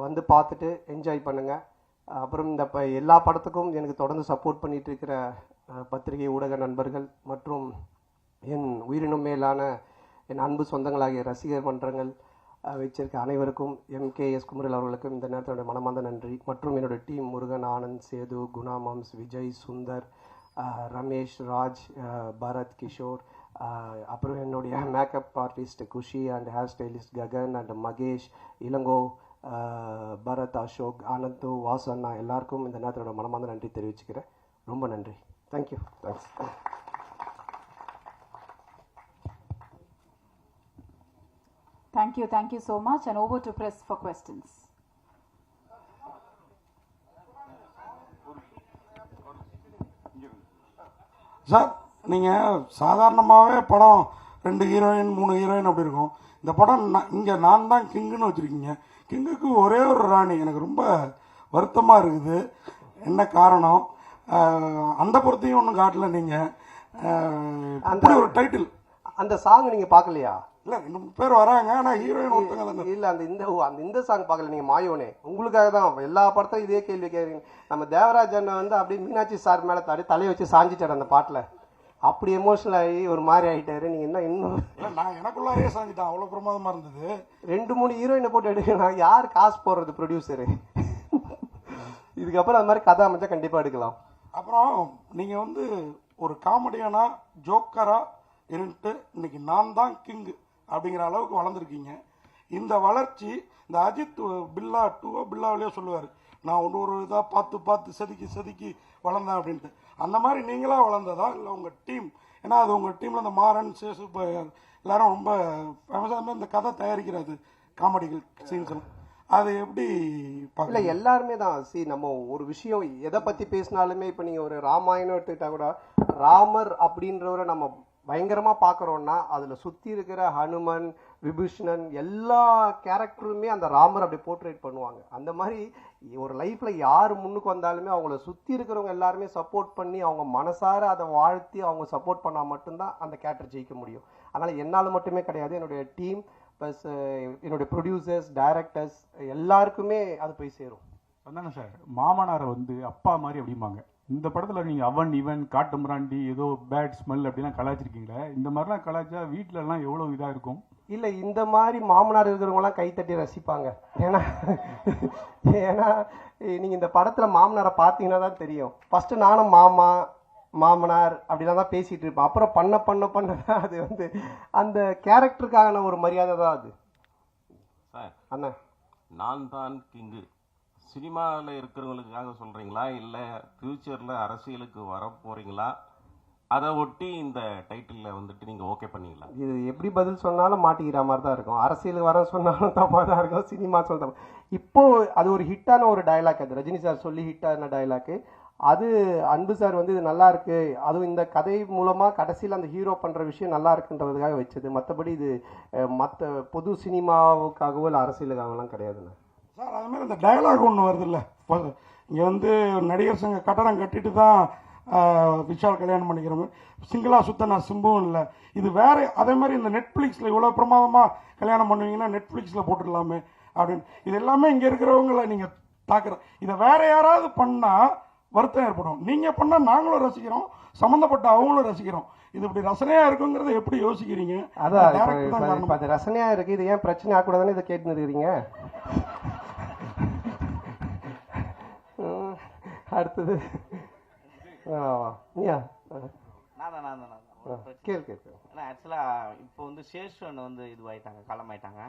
வந்து பார்த்துட்டு என்ஜாய் பண்ணுங்கள். அப்புறம் இந்த எல்லா படத்துக்கும் எனக்கு தொடர்ந்து சப்போர்ட் பண்ணிகிட்டு இருக்கிற பத்திரிகை ஊடக நண்பர்கள் மற்றும் என் உயிரினும் மேலான என் அன்பு சொந்தங்களாகிய ரசிகர் மன்றங்கள் வச்சிருக்க அனைவருக்கும் MKS குமரல் அவர்களுக்கும் இந்த நேரத்தோட மனமார்ந்த நன்றி. மற்றும் என்னோட டீம் முருகன், ஆனந்த், சேது, குணா மாம்ஸ், விஜய், சுந்தர், ரமேஷ், ராஜ், பரத், கிஷோர், அப்புறம் என்னுடைய makeup artist Kushi and hair stylist Gagan and Mahesh, Ilango, Bharath, Ashok, Anand, Vasu அண்ணா எல்லாருக்கும் இந்த நேரத்தோட மனமார்ந்த நன்றி தெரிவிச்சுக்கிறேன். ரொம்ப நன்றி. Thank you. Thanks. Thank you so much, and over to press for questions. Sir, நீங்கள் சாதாரணமாகவே படம் 2 ஹீரோயின் 3 ஹீரோயின் அப்படி இருக்கும். இந்த படம் இங்கே நான் தான் கிங்குன்னு வச்சுருக்கீங்க. கிங்குக்கு ஒரே ஒரு ராணி. எனக்கு ரொம்ப வருத்தமாக இருக்குது. என்ன காரணம்? அந்த பொறுத்தையும் ஒன்றும் காட்டல நீங்கள். அந்த ஒரு டைட்டில், அந்த சாங் நீங்கள் பார்க்கலையா? இல்லை, 2 பேர் வராங்க, ஆனால் ஹீரோயின் ஒருத்தங்க தானே. இல்லை, அந்த சாங் பார்க்கல நீங்கள். மாயோனே உங்களுக்காக தான் எல்லா படத்தையும் இதே கேள்வி கேட்குறீங்க. நம்ம தேவராஜ் அண்ணன் வந்து அப்படியே மீனாட்சி சார் மேலே தலையை வச்சு சாஞ்சிட்டார் அந்த பாட்டில். அப்படி எமோஷனல் ஆகி ஒரு மாதிரி ஆகிட்டாரு. நீங்கள் என்ன இன்னும் நான் எனக்குள்ளாரே சாஞ்சிட்டேன். அவ்வளோ பிரமாதமாக இருந்தது. 2-3 ஹீரோயினை போட்டு எடுக்கலாம். யார் காசு போடுறது? ப்ரொடியூசரு. இதுக்கப்புறம் அந்த மாதிரி கதை அமைச்சா கண்டிப்பாக எடுக்கலாம். அப்புறம் நீங்கள் வந்து ஒரு காமெடியானா ஜோக்கரா இருந்துட்டு இன்னைக்கு நான் தான் கிங்கு அப்படிங்கிற அளவுக்கு வளர்ந்துருக்கீங்க. இந்த வளர்ச்சி இந்த அஜித் பில்லாவிலேயே சொல்லுவார், நான் ஒரு இதாக பார்த்து செதுக்கி வளர்ந்தேன் அப்படின்ட்டு. அந்த மாதிரி நீங்களா வளர்ந்ததா இல்லை உங்கள் டீம்? ஏன்னா அது உங்கள் டீமில் இந்த மாறன், சேசு எல்லாரும் ரொம்ப ஃபேமஸாக இந்த கதை தயாரிக்கிறது காமெடிகள் சீன்ஸ். அது எப்படி இல்லை, எல்லாருமே தான். நம்ம ஒரு விஷயம் எதை பற்றி பேசினாலுமே, இப்போ நீங்கள் ஒரு ராமாயணம் எடுத்துக்கிட்டா கூட ராமர் அப்படின்றவரை நம்ம பயங்கரமாக பார்க்குறோன்னா அதில் சுற்றி இருக்கிற ஹனுமன், விபீஷணன் எல்லா கேரக்டருமே அந்த ராமர் அப்படி போர்ட்ரேட் பண்ணுவாங்க. அந்த மாதிரி ஒரு லைஃப்பில் யார் முன்னுக்கு வந்தாலுமே அவங்கள சுற்றி இருக்கிறவங்க எல்லாருமே சப்போர்ட் பண்ணி அவங்க மனசார அதை வாழ்த்தி அவங்க சப்போர்ட் பண்ணால் மட்டும்தான் அந்த கேரக்டர் ஜெயிக்க முடியும். அதனால் என்னால் மட்டுமே கிடையாது, என்னுடைய டீம் ப்ளஸ் என்னுடைய ப்ரொடியூசர்ஸ், டைரக்டர்ஸ் எல்லாருக்குமே அது போய் சேரும். அதானே சார், மாமனாரை வந்து அப்பா மாதிரி அப்படிம்பாங்க. இந்த படத்தில் நீங்கள் அவன் இவன் காட்டு மிராண்டி ஏதோ பேட் ஸ்மெல் அப்படிலாம் கலாச்சிருக்கீங்களே. இந்த மாதிரிலாம் கலாச்சா வீட்டிலலாம் எவ்வளோ இதாக இருக்கும்? இல்லை, இந்த மாதிரி மாமனார் இருக்கிறவங்களாம் கைத்தட்டி ரசிப்பாங்க. ஏன்னா நீங்கள் இந்த படத்தில் மாமனாரை பார்த்தீங்கன்னா தான் தெரியும். ஃபஸ்ட்டு நானும் மாமனார் அப்படிலாம் தான் பேசிகிட்டு இருப்பேன். அப்புறம் பண்ண தான் அது வந்து அந்த கேரக்டருக்கான ஒரு மரியாதை தான் அது. சார், அண்ணா நான் தான் கிங்கு சினிமாவில் இருக்கிறவங்களுக்காக சொல்கிறீங்களா, இல்லை ஃப்யூச்சரில் அரசியலுக்கு வர போகிறீங்களா? அதை ஒட்டி இந்த டைட்டிலில் வந்துட்டு நீங்கள் ஓகே பண்ணீங்களா? இது எப்படி பதில் சொன்னாலும் மாட்டிக்கிற மாதிரி தான் இருக்கும். அரசியலுக்கு வர சொன்னாலும் தப்பாக தான் இருக்கும், சினிமா சொல்ல. இப்போது அது ஒரு ஹிட்டான ஒரு டைலாக். அது ரஜினி சார் சொல்லி ஹிட்டான டைலாக்கு. அது அன்பு சார் வந்து இது நல்லா இருக்கு, அதுவும் இந்த கதை மூலமாக கடைசியில் அந்த ஹீரோ பண்ணுற விஷயம் நல்லா இருக்குன்றதுக்காக வச்சது. மற்றபடி இது மற்ற பொது சினிமாவுக்காகவோ இல்லை அரசியலுக்காகலாம் கிடையாதுண்ணா. சார், அது மாதிரி இந்த டயலாக் ஒன்று வருது இல்லை, இங்கே வந்து நடிகர் சங்க கட்டடம் கட்டிட்டு தான் விஷால் கல்யாணம் பண்ணிக்கிற மாதிரி சிங்கிளாக சுத்த நான் சிம்பும் இல்லை. இது வேற. அதே மாதிரி இந்த நெட்ஃப்ளிக்ஸில் இவ்வளோ பிரமாதமாக கல்யாணம் பண்ணுவீங்கன்னா நெட்ஃப்ளிக்ஸில் போட்டுடலாமே அப்படின்னு. இது எல்லாமே இங்கே இருக்கிறவங்கள நீங்கள் தாக்குற. இதை வேற யாராவது பண்ணால் வருத்தம் ஏற்படும். நீங்கள் பண்ணால் நாங்களும் ரசிக்கிறோம், சம்மந்தப்பட்ட அவங்களும் ரசிக்கிறோம். இது இப்படி ரசனையாக இருக்குங்கிறத எப்படி யோசிக்கிறீங்க? அதான் அது ரசனையாக இருக்குது. இது ஏன் பிரச்சனை ஆகக்கூடாதுன்னு இதை கேட்டுன்னு இருக்கிறீங்க. அடுத்தது ஆக்சுவலாக இப்போ வந்து சேஷன் வந்து இதுவாயிட்டாங்க, களமாயிட்டாங்க.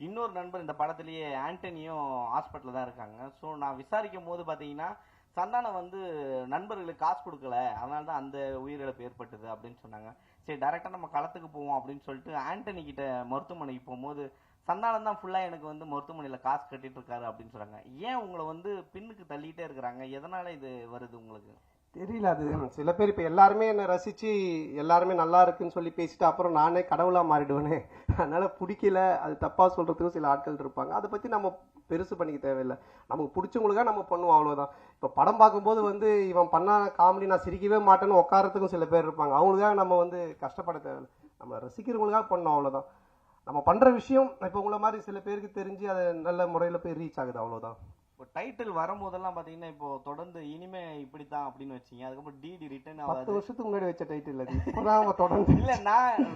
இன்னொரு நண்பர் இந்த படத்துலேயே ஆண்டனியும் ஹாஸ்பிட்டலில் தான் இருக்காங்க. ஸோ நான் விசாரிக்கும் போது பார்த்தீங்கன்னா சந்தானம் வந்து நண்பர்களுக்கு காசு கொடுக்கல, அதனால தான் அந்த உயிரிழப்பு ஏற்பட்டது அப்படின்னு சொன்னாங்க. சரி, டைரெக்டாக நம்ம களத்துக்கு போவோம் அப்படின்னு சொல்லிட்டு ஆண்டனி கிட்ட மருத்துவமனைக்கு போகும்போது சந்தானம் தான் ஃபுல்லாக எனக்கு வந்து மருத்துவமனையில் காசு கட்டிட்டு இருக்காரு அப்படின்னு சொல்கிறாங்க. ஏன் உங்களை வந்து பின்னுக்கு தள்ளிகிட்டே இருக்கிறாங்க? எதனால் இது வருது உங்களுக்கு தெரியல. அது சில பேர் இப்போ எல்லாருமே என்னை ரசித்து எல்லாருமே நல்லா இருக்குன்னு சொல்லி பேசிட்டு அப்புறம் நானே கடவுளாக மாறிடுவேனே. அதனால் பிடிக்கல, அது தப்பாக சொல்கிறதுக்கும் சில ஆட்கள் இருப்பாங்க. அதை பற்றி நம்ம பெருசு பண்ணிக்க தேவையில்லை. நமக்கு பிடிச்சவங்களுக்காக நம்ம பண்ணுவோம், அவ்வளோதான். இப்போ படம் பார்க்கும்போது வந்து இவன் பண்ண காமெடி நான் சிரிக்கவே மாட்டேன்னு உட்காரத்துக்கும் சில பேர் இருப்பாங்க. அவங்களுக்காக நம்ம வந்து கஷ்டப்பட தேவையில்லை. நம்ம ரசிக்கிறவங்களுக்காக பண்ணோம், அவ்வளோதான். நம்ம பண்ணுற விஷயம் இப்போ உங்களை மாதிரி சில பேருக்கு தெரிஞ்சு அதை நல்ல முறையில் போய் ரீச் ஆகுது, அவ்வளோதான். இப்போ டைட்டில் வரும்போதெல்லாம் பாத்தீங்கன்னா இப்போ தொடர்ந்து இனிமே இப்படித்தான் அப்படின்னு வச்சீங்க, அதுக்கப்புறம் டிடி ரிட்டர்ன் 10 ஆகாது. வருஷத்துக்கு முன்னாடி வச்ச டைட்டில் அது இப்பதான் அவன் தொடர்ந்து இல்ல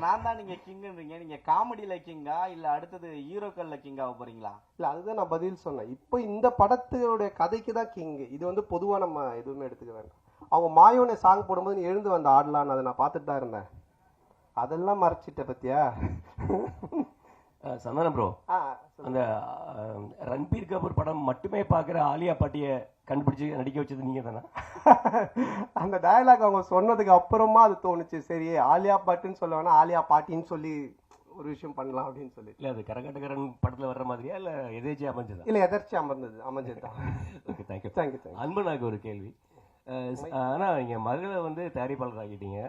நான் தான் நீங்க கிங்ன்றீங்க, நீங்க காமெடியில கிங்கா இல்ல அடுத்தது ஹீரோக்கள்ல கிங் ஆக போறீங்களா? இல்ல அதுதான் நான் பதில் சொன்னேன். இப்போ இந்த படத்துடைய கதைக்கு தான் கிங். இது வந்து பொதுவா நம்ம எதுவுமே எடுத்துக்க வேண்டாம். அவங்க மாயோனே சாங் போடும்போது நீ எழுந்து வந்த ஆடலான்னு அதை நான் பார்த்துட்டு தான் இருந்தேன். அதெல்லாம் மறைச்சிட்ட பத்தியா? சந்தானம் ப்ரோ, அந்த ரன்பீர் கபூர் படம் மட்டுமே பார்க்குற ஆலியா பாட்டியை கண்டுபிடிச்சு நடிக்க வச்சது நீங்க தானே? அந்த டயலாக் அவங்க சொன்னதுக்கு அப்புறமா அது தோணுச்சு, சரி ஆலியா பாட்டுன்னு சொல்ல வேணா ஆலியா பாட்டின்னு சொல்லி ஒரு விஷயம் பண்ணலாம் அப்படின்னு சொல்லி. இல்லை அது கரகாட்டக்காரன் படத்தில் வர்ற மாதிரியா இல்லை எதேச்சியா அமைஞ்சதா? இல்லை எதர்ச்சி அமைஞ்சதுதான். Okay, thank you. தேங்க்யூ. அன்பனாக்கு ஒரு கேள்வி. ஆனால் நீங்கள் மகளை வந்து தயாரிப்பாளர் ஆகிட்டீங்க.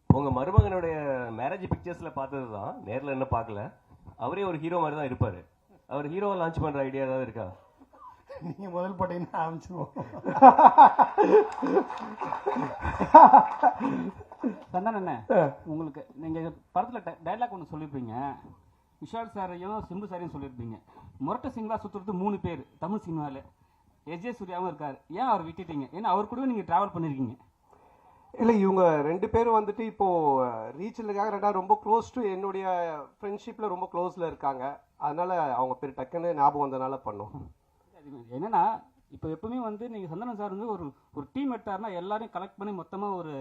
உங்கள் மருமகனுடைய மேரேஜ் பிக்சர்ஸில் பார்த்தது தான், நேரில் என்ன பார்க்கல. அவரே ஒரு ஹீரோ மாதிரி தான் இருப்பார். அவர் ஹீரோவை லான்ச் பண்ணுற ஐடியா ஏதாவது இருக்கா? நீங்க முதல் போட்டீங்கன்னா ஆரம்பிச்சிருவோம். சந்தானம் அண்ணே, உங்களுக்கு நீங்க படத்துல டைலாக் ஒன்று சொல்லியிருப்பீங்க, விஷால் சாரையும் சிம்பு சாரையும் சொல்லியிருப்பீங்க. முரட்ட சிங்களா சுத்துறது 3 பேர் தமிழ் சினிமாவில், எஜே சூர்யாவும் இருக்காரு, ஏன் அவர் விட்டுட்டீங்க? ஏன்னா அவர் கூட நீங்க டிராவல் பண்ணிருக்கீங்க. இல்லை இவங்க 2 பேரும் வந்துட்டு இப்போ ரீச்சலுக்காக ரெண்டாவது ரொம்ப க்ளோஸ் டு என்னுடைய ஃப்ரெண்ட்ஷிப்ல ரொம்ப க்ளோஸ்ல இருக்காங்க. அதனால அவங்க பேர் டக்குன்னு ஞாபகம் வந்ததுனால பண்ணோம். என்னன்னா இப்போ எப்பவுமே வந்து நீங்க சந்தானம் சார் வந்து ஒரு டீம் எடுத்தாருன்னா எல்லாரையும் கலெக்ட் பண்ணி மொத்தமா ஒரு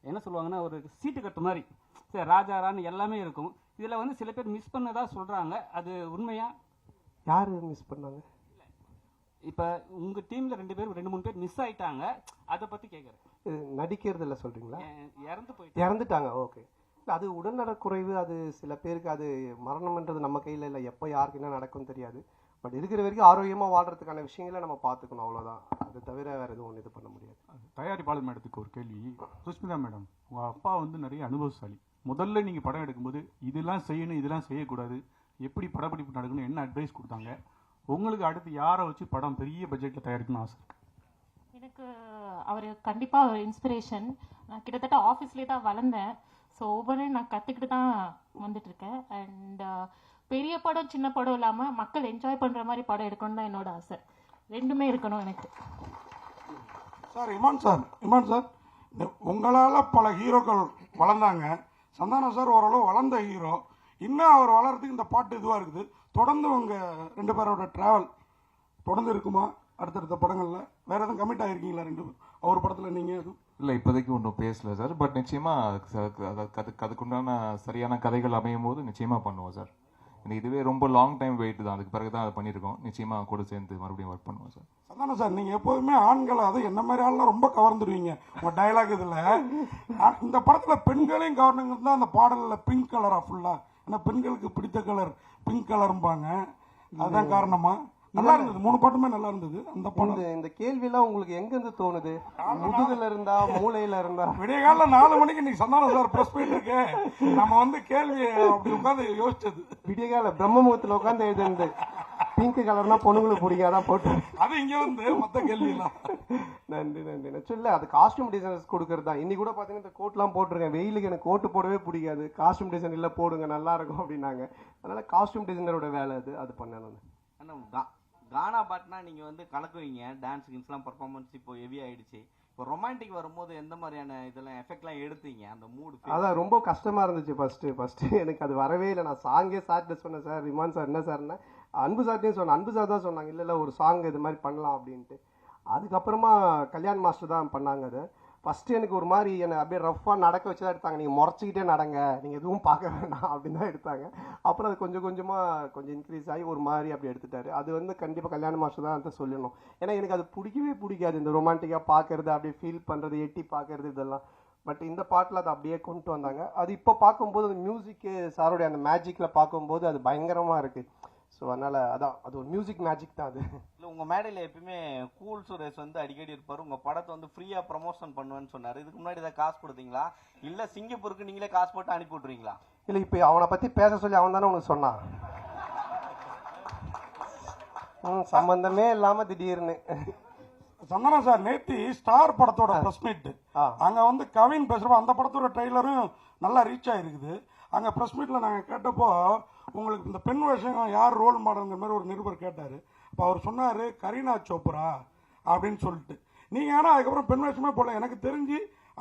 என்ன சொல்லுவாங்கன்னா ஒரு சீட்டு கட்டு மாதிரி சரி ராஜா ராணி எல்லாமே இருக்கும். இதுல வந்து சில பேர் மிஸ் பண்ணதா சொல்றாங்க, அது உண்மையா? யாரு மிஸ் பண்ணாங்க? இப்ப உங்க டீம்ல 2 பேர் 2-3 பேர் மிஸ் ஆயிட்டாங்க, அதை பத்தி கேக்குறேன். நடிக்கிறது இல்லை சொல்றீங்களா? இறந்துட்டாங்க. ஓகே. அது உடல்நலக்குறைவு. அது சில பேருக்கு அது மரணம்ன்றது நம்ம கையில் இல்லை, எப்போ யாருக்கு என்ன நடக்கும்னு தெரியாது. பட் இருக்கிற வரைக்கும் ஆரோக்கியமாக வாழ்றதுக்கான விஷயங்களை நம்ம பார்த்துக்கணும், அவ்வளோதான். அது தவிர வேறு எதுவும் ஒன்று இது பண்ண முடியாது. தயாரிப்பாளர் மேடத்துக்கு ஒரு கேள்வி. சுஷ்மிதா மேடம், உங்கள் அப்பா வந்து நிறைய அனுபவசாலி. முதல்ல நீங்கள் படம் எடுக்கும்போது இதெல்லாம் செய்யணும் இதெல்லாம் செய்யக்கூடாது, எப்படி படப்பிடிப்பு நடக்கணும், என்ன அட்வைஸ் கொடுத்தாங்க? உங்களுக்கு அடுத்து யாரை வச்சு படம் பெரிய பட்ஜெட்டில் தயாரிக்கணும்னு ஆசை இருக்கு? எனக்கு அவர் கண்டிப்பாக ஒரு இன்ஸ்பிரேஷன். நான் கிட்டத்தட்ட ஆஃபீஸ்லேயே தான் வளர்ந்தேன். ஸோ ஒவ்வொன்றையும் நான் கற்றுக்கிட்டு தான் வந்துட்டு இருக்கேன். அண்ட் பெரிய படம் சின்ன படம் இல்லாமல் மக்கள் என்ஜாய் பண்ணுற மாதிரி படம் எடுக்கணும்னு தான் என்னோட ஆசை. ரெண்டுமே இருக்கணும் எனக்கு. சார் இமான் சார் உங்களால் பல ஹீரோக்கள் வளர்ந்தாங்க. சந்தானம் சார் ஓரளவு வளர்ந்த ஹீரோ. இன்னும் அவர் வளர்றதுக்கு இந்த பாட்டு இதுவாக இருக்குது. தொடர்ந்து உங்கள் 2 பேரோட ட்ராவல் தொடர்ந்து இருக்குமா? அடுத்தடுத்த படங்களில் வேறு எதுவும் கமிட் ஆகிருக்கீங்களா 2 பேர்? அவர் படத்தில் நீங்கள் எதுவும்? இல்லை, இப்போதைக்கு ஒன்றும் பேசல சார். பட் நிச்சயமாக அதுக்குண்டான சரியான கதைகள் அமையும் போது நிச்சயமாக பண்ணுவோம் சார். இதுவே ரொம்ப லாங் டைம் வெயிட் தான், அதுக்கு பிறகு தான் அதை பண்ணியிருக்கோம். நிச்சயமாக கூட சேர்ந்து மறுபடியும் ஒர்க் பண்ணுவோம் சார். சந்தானம் சார், நீங்கள் எப்போதுமே ஆண்களை அது என்ன மாதிரி ஆள்லாம் ரொம்ப கவர்ந்துருவீங்க உங்கள் டைலாக் இதில். இந்த படத்தில் பெண்களையும் கவர்னுங்கிறது தான் அந்த பாடலில் பிங்க் கலராக ஃபுல்லாக. ஏன்னா பெண்களுக்கு பிடித்த கலர் பிங்க் கலரும்பாங்க, அதுதான் காரணமா? நல்லா இருந்தது, 3 பாட்டுமே நல்லா இருந்தது. அந்த பாட்டு இந்த கேள்வியெல்லாம் உங்களுக்கு எங்கேருந்து தோணுது? முதுகுல இருந்தா மூளையில இருந்தா? விடிய கால 4 மணிக்கு இன்னைக்கு சந்தானம் சார் ப்ரெஸ் போயிட்டு இருக்கு. நம்ம வந்து கேள்வி அப்படி உட்காந்து யோசிச்சது. விடிய கால பிரம்ம முகத்துல உட்காந்து எழுதுனது. பிங்க் கலர்னா பொண்ணுங்களுக்கு பிடிக்காதான் போட்டு அது இங்க வந்து மொத்த கேள்வி எல்லாம். நன்றி நன்றி. சொல்ல அது காஸ்டியூம் டிசைனர்ஸ் கொடுக்கறது தான். இன்னைக்கு கூட பாத்தீங்கன்னா இந்த கோட்லாம் போட்டிருக்கேன். வெயிலுக்கு எனக்கு கோட்டு போடவே பிடிக்காது. காஸ்டியூம் டிசைன் இல்ல போடுங்க நல்லா இருக்கும் அப்படின்னாங்க. அதனால காஸ்டியூம் டிசைனரோட வேலை அது பண்ணணும். கானா பாட்டுனா நீங்க வந்து கலக்குவீங்க, டான்ஸ் கின்ஸ்லாம் பர்ஃபார்மன்ஸ் இப்போ ஹெவி ஆயிடுச்சு. இப்போ ரொமான்டிக் வரும்போது எந்த மாதிரியான இதெல்லாம் எஃபெக்ட்லாம் எடுத்தீங்க? அந்த மூடு அதான் ரொம்ப கஷ்டமா இருந்துச்சு ஃபர்ஸ்ட் எனக்கு அது வரவே இல்லை. நான் சாங்கே சார்கிட்ட சொன்னேன், சார் ரிமான் சார் என்ன சார்னா அன்பு சார்ட்டையும் சொன்னேன். அன்பு சார் தான் சொன்னாங்க இல்லை ஒரு சாங் இது மாதிரி பண்ணலாம் அப்படின்ட்டு. அதுக்கப்புறமா கல்யாண் மாஸ்டர் தான் பண்ணாங்க. அது ஃபர்ஸ்ட் எனக்கு ஒரு மாதிரி என்னை அப்படியே ரஃபாக நடக்க வச்சு தான் எடுத்தாங்க. நீங்கள் முறைச்சிக்கிட்டே நடங்க, நீங்கள் எதுவும் பார்க்க வேண்டாம் அப்படின்னு தான் எடுத்தாங்க. அப்புறம் அது கொஞ்சம் இன்க்ரீஸ் ஆகி ஒரு மாதிரி அப்படி எடுத்துட்டாரு. அது வந்து கண்டிப்பாக கல்யாண மாஸ்டர் தான் அதை சொல்லணும். ஏன்னா எனக்கு அது பிடிக்கவே பிடிக்காது, இந்த ரொமான்டிக்காக பார்க்கறது, அப்படியே ஃபீல் பண்ணுறது, எட்டி பார்க்கறது இதெல்லாம். பட் இந்த பாட்டில் அதை அப்படியே கொண்டு வந்தாங்க. அது இப்போ பார்க்கும்போது அந்த மியூசிக்கு சாரோடைய அந்த மேஜிக்கில் பார்க்கும்போது அது பயங்கரமாக இருக்குது. ஸோ அதனால் அது ஒரு மியூசிக் மேஜிக் தான் அது. இல்லை உங்கள் மேடையில் எப்பயுமே கூல் சுரேஷ் வந்து அடிக்கடி இருப்பார். உங்கள் படத்தை வந்து ஃப்ரீயாக ப்ரமோஷன் பண்ணுவேன்னு சொன்னார். இதுக்கு முன்னாடி ஏதாவது காசு கொடுத்தீங்களா? இல்லை சிங்கப்பூருக்கு நீங்களே காசு போட்டு அனுப்பி விட்ருவீங்களா? இல்லை இப்போ அவனை பற்றி பேச சொல்லி அவன் தானே உனக்கு சொன்னான். சம்பந்தமே இல்லாமல் திடீர்னு. சந்தானம் சார் நேத்தி ஸ்டார் படத்தோட ப்ரெஸ் மீட் அங்கே வந்து கவின் பேசுகிறப்போ அந்த படத்தோட ட்ரெய்லரும் நல்லா ரீச் ஆகிருக்குது. அங்கே ப்ரெஸ் மீட்டில் நாங்கள் கேட்டப்போ உங்களுக்கு இந்த பெண் வேஷம் யார் ரோல் மாடல்ங்கிற மாதிரி ஒரு நிருபர் கேட்டார். இப்போ அவர் சொன்னார் கரீனா சோப்ரா அப்படின்னு சொல்லிட்டு, நீங்கள் ஆனால் அதுக்கப்புறம் பெண் வேஷமே போடல. எனக்கு தெரிஞ்சு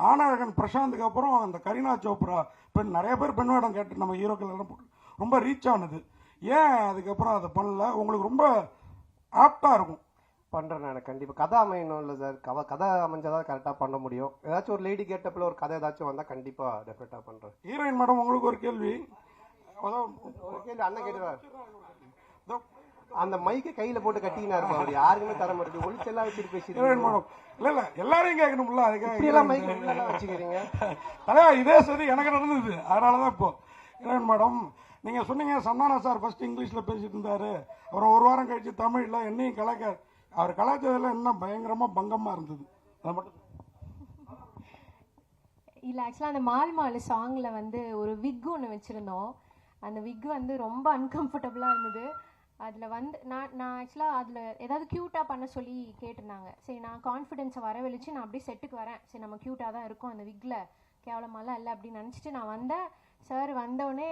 ஆனழகன் பிரசாந்துக்கு அப்புறம் அந்த கரீனா சோப்ரா பெண் நிறைய பேர் பெண் வேடம் கேட்டு நம்ம ஹீரோக்கள் எல்லாம் ரொம்ப ரீச் ஆனது. ஏன் அதுக்கப்புறம் அதை பண்ணல? உங்களுக்கு ரொம்ப ஆப்டாக இருக்கும். பண்ணுறேன் நான் கண்டிப்பாக. கதை அமையணும் இல்லை சார், கதை அமைஞ்சாதான் கரெக்டாக பண்ண முடியும். ஏதாச்சும் ஒரு லேடி கேட்டப்பில் ஒரு கதை ஏதாச்சும் வந்தால் கண்டிப்பாக டெஃபினட்டாக பண்ணுறேன். ஹீரோயின் மேடம், உங்களுக்கு ஒரு கேள்வி. ஒரு கேள்வி அண்ணன் கேட்டுவார். அந்த மைக்கை கையில் போட்டு கட்டினா இருக்கும், அவர் யாருக்குமே தர மாட்டேங்குது. ஒளிச்செல்லாம் வச்சுட்டு பேசிட்டு ஹீரோயின் மேடம் இல்லை எல்லாரையும் கேட்கணும்ல, அதுக்காக மைக் வச்சுக்கிறீங்க தலைவா. இதே சரி எனக்கு நடந்தது, அதனால தான் இப்போ. ஹீரோயின் மேடம், நீங்கள் சொன்னீங்க சந்தானா சார் ஃபர்ஸ்ட் இங்கிலீஷில் பேசிட்டு இருந்தாரு, அப்புறம் ஒரு வாரம் கழிச்சு தமிழில் என்னையும் கலாய்க்க. அவர் கலாச்சாரத்தில் என்ன பயங்கரமாக பங்கமாக இருந்தது, அதை மட்டும். இல்லை, ஆக்சுவலாக அந்த மால் சாங்கில் வந்து ஒரு விக் ஒன்று வச்சுருந்தோம். அந்த விக் வந்து ரொம்ப அன்கம்ஃபர்டபுளாக இருந்தது. அதில் வந்து நான் ஆக்சுவலாக அதில் ஏதாவது க்யூட்டாக பண்ண சொல்லி கேட்டிருந்தாங்க. சரி, நான் கான்ஃபிடென்ஸை வரவழைச்சு நான் அப்படியே செட்டுக்கு வரேன். சரி, நம்ம க்யூட்டாக தான் இருக்கும், அந்த விக்கில் கேவலமாலாம் இல்லை அப்படின்னு நினச்சிட்டு நான் வந்தேன். சார் வந்தோடனே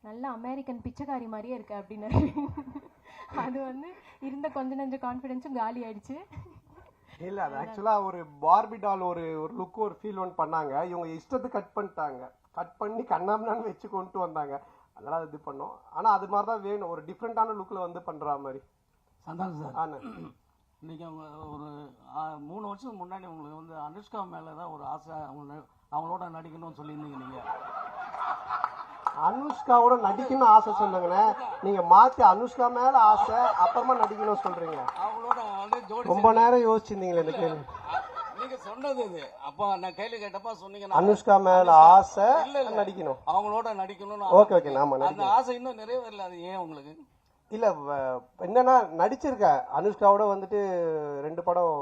நல்லா அமெரிக்கன் பிச்சைக்காரி மாதிரியே இருக்கு அப்படின்னு. அது வந்து இருந்த கொஞ்சம் நஞ்ச கான்ஃபிடென்ஸும் காலி ஆயிடுச்சு. இல்லை, அது ஆக்சுவலாக ஒரு பார்பி டால் ஒரு லுக் ஒரு ஃபீல் ஒன்று பண்ணாங்க. இவங்க இஷ்டத்துக்கு கட் பண்ணிட்டாங்க. கட் பண்ணி கண்ணாமண்ணான்னு வச்சு கொண்டு வந்தாங்க. அதெல்லாம் இது பண்ணோம். ஆனால் அது மாதிரி தான் வேணும், ஒரு டிஃப்ரெண்ட்டான லுக்கில் வந்து பண்ணுற மாதிரி. சந்தானம் சார், ஆனா இன்னைக்கு ஒரு 3 வருஷத்துக்கு முன்னாடி உங்களுக்கு வந்து அனுஷ்கா மேலே தான் ஒரு ஆசை, அவங்களோட நடிக்கணும்னு சொல்லியிருந்தீங்க. நீங்கள் அனுஷ்காவோட நடிக்கணும்னு ஆசை சொல்லுங்கண்ணே. நீங்க மாத்தி அனுஷ்கா மேல ஆசை அப்புறமா நடிக்கணும் சொல்றீங்க. ரொம்ப நேரம் யோசிச்சிருந்தீங்களே இந்த கேள்வி. நீங்க சொன்னது இது. அப்போ நான் கேள்வி கேட்டப்ப சொன்னீங்க அனுஷ்கா மேல ஆசை நடிக்கணும், அவங்களோட நடிக்கணும்னு. ஓகே ஓகே, நாம அந்த ஆசை இன்னும் நிறைவேறல. அது ஏன் உங்களுக்கு? இல்ல என்னன்னா நடிச்சிருக்கேன் அனுஷ்காவோட வந்துட்டு 2 படம்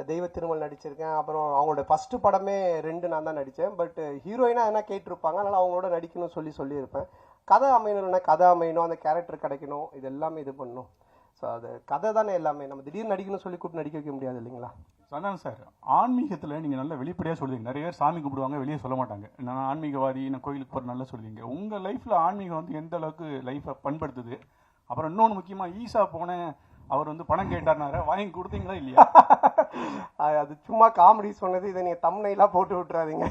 தெய்வ திருமல் நடிச்சிருக்கேன். அப்புறம் அவங்களோட ஃபர்ஸ்ட் படமே 2 நான் தான் நடித்தேன். பட் ஹீரோயினா என்ன கேட்டிருப்பாங்க, அதனால அவங்களோட நடிக்கணும்னு சொல்லியிருப்பேன். கதை அமையணும்னா கதை அமையணும், அந்த கேரக்டர் கிடைக்கணும், இது எல்லாமே இது பண்ணணும். ஸோ அது கதை தானே எல்லாமே. நம்ம திடீர்னு நடிக்கணும்னு சொல்லி கூப்பிட்டு நடிக்க வைக்க முடியாது இல்லைங்களா? சந்தானம் சார், ஆன்மீகத்தில் நீங்கள் நல்லா வெளிப்படையாக சொல்லுவீங்க. நிறைய பேர் சாமி கும்பிடுவாங்க, வெளியே சொல்ல மாட்டாங்க. நான் ஆன்மீகவாதி, நான் கோயிலுக்கு போகிற நல்லா சொல்லுவீங்க. உங்கள் லைஃப்பில் ஆன்மீகம் வந்து எந்த அளவுக்கு லைஃப்பை பண்படுத்துது? அப்புறம் இன்னொன்று முக்கியமாக, ஈசா போனேன், அவர் வந்து பணம் கேட்டார்னாரு, வாங்கி கொடுத்தீங்களா இல்லையா? அது சும்மா காமெடி சொன்னது, இதை நீங்கள் தம்னைலாம் போட்டு விட்டுறாதீங்க.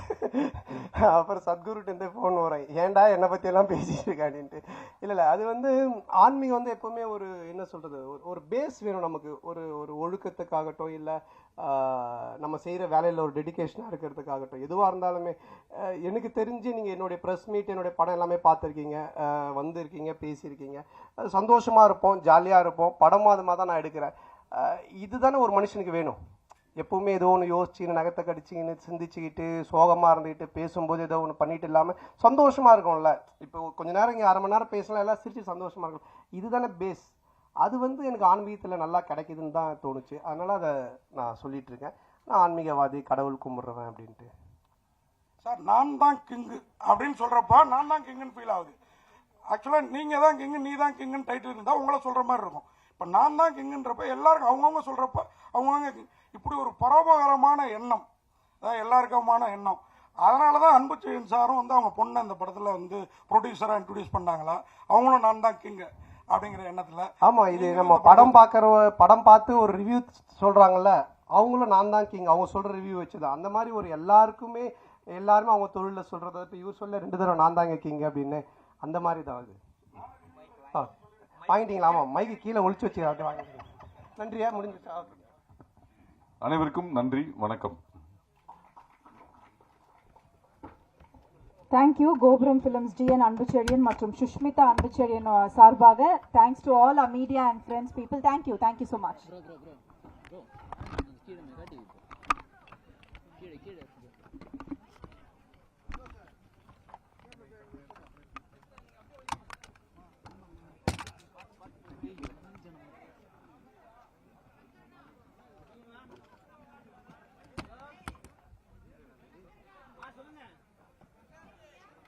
அப்புறம் சத்குருட்டு ஃபோன் வரேன், ஏன்டா என்னை பற்றியெல்லாம் பேசிட்டு இருக்காடின்ட்டு. இல்லை அது வந்து ஆன்மீகம் வந்து எப்போவுமே ஒரு என்ன சொல்கிறது, ஒரு பேஸ் வேணும் நமக்கு. ஒரு ஒழுக்கத்துக்காகட்டும், இல்லை நம்ம செய்கிற வேலையில் ஒரு டெடிக்கேஷனாக இருக்கிறதுக்காகட்டும், எதுவாக இருந்தாலுமே. எனக்கு தெரிஞ்சு நீங்கள் என்னுடைய ப்ரெஸ் மீட், என்னுடைய படம் எல்லாமே பார்த்துருக்கீங்க, வந்திருக்கீங்க, பேசியிருக்கீங்க. சந்தோஷமாக இருப்போம், ஜாலியாக இருப்போம். படமும் அது மாதிரி தான் நான் எடுக்கிறேன். இதுதானே ஒரு மனுஷனுக்கு வேணும். எப்பவுமே ஏதோ ஒன்று யோசிச்சுன்னு, நகத்தை கடிச்சிக்கின்னு, சிந்திச்சுக்கிட்டு, சோகமாக இருந்துக்கிட்டு, பேசும்போது ஏதோ ஒன்று பண்ணிட்டு இல்லாமல் சந்தோஷமாக இருக்கும்ல. இப்போ கொஞ்ச நேரம் இங்கே 1/2 மணி நேரம் பேசலாம், எல்லாம் சிரிச்சு சந்தோஷமாக இருக்கும். இதுதானே பேஸ். அது வந்து எனக்கு ஆன்மீகத்தில் நல்லா கிடைக்குதுன்னு தான் தோணுச்சு. அதனால் அதை நான் சொல்லிட்டு இருக்கேன். நான் ஆன்மீகவாதி, கடவுள் கும்பிட்றேன் அப்படின்ட்டு. சார், நான் தான் கிங்கு அப்படின்னு சொல்கிறப்ப நான் தான் கிங்குன்னு ஃபீல் ஆகுது. ஆக்சுவலாக நீங்கள் தான் கிங்கு, நீ தான் கிங்குன்னு டைட்டில் இருந்தால் உங்களை சொல்கிற மாதிரி இருக்கும். இப்போ நான் தான் கிங்குன்றப்ப எல்லாருக்கும் அவங்கவுங்க சொல்கிறப்ப அவங்கவுங்க இப்படி ஒரு பரோபகாரமான எண்ணம், அதான் எல்லாருக்குமான எண்ணம். அதனால தான் அன்புச்செழியன் சாரும் வந்து அவங்க பொண்ணை இந்த படத்தில் வந்து ப்ரொடியூசராக இன்ட்ரடியூஸ் பண்ணாங்களா, அவங்களும் நான் தான் கிங்கு அப்படிங்கிற எண்ணத்தில். ஆமாம், இது நம்ம படம் பார்த்து ஒரு ரிவ்யூ சொல்கிறாங்கல்ல, அவங்களும் நான் தான் கிங், அவங்க சொல்கிற ரிவ்யூ வச்சுதான். அந்த மாதிரி ஒரு எல்லாருமே அவங்க தொழிலில் சொல்கிறத, இப்போ இவர் சொல்ல 2 தடவை நான் தாங்க கிங் அப்படின்னு, அந்த மாதிரி தான் அது. வாங்கிட்டீங்களா? ஆமாம், மைக்கு கீழே ஒழிச்சு வச்சு வாங்கிட்டீங்க. நன்றியா, முடிஞ்சிச்சா? அனைவருக்கும் நன்றி, வணக்கம். தேங்க்யூ. கோபுரம் ஃபிலிம்ஸ் GN அன்புச்செழியன் மற்றும் சுஷ்மிதா அன்புச்செழியன் சார்பாக thanks to all our media and friends people. Thank you so much.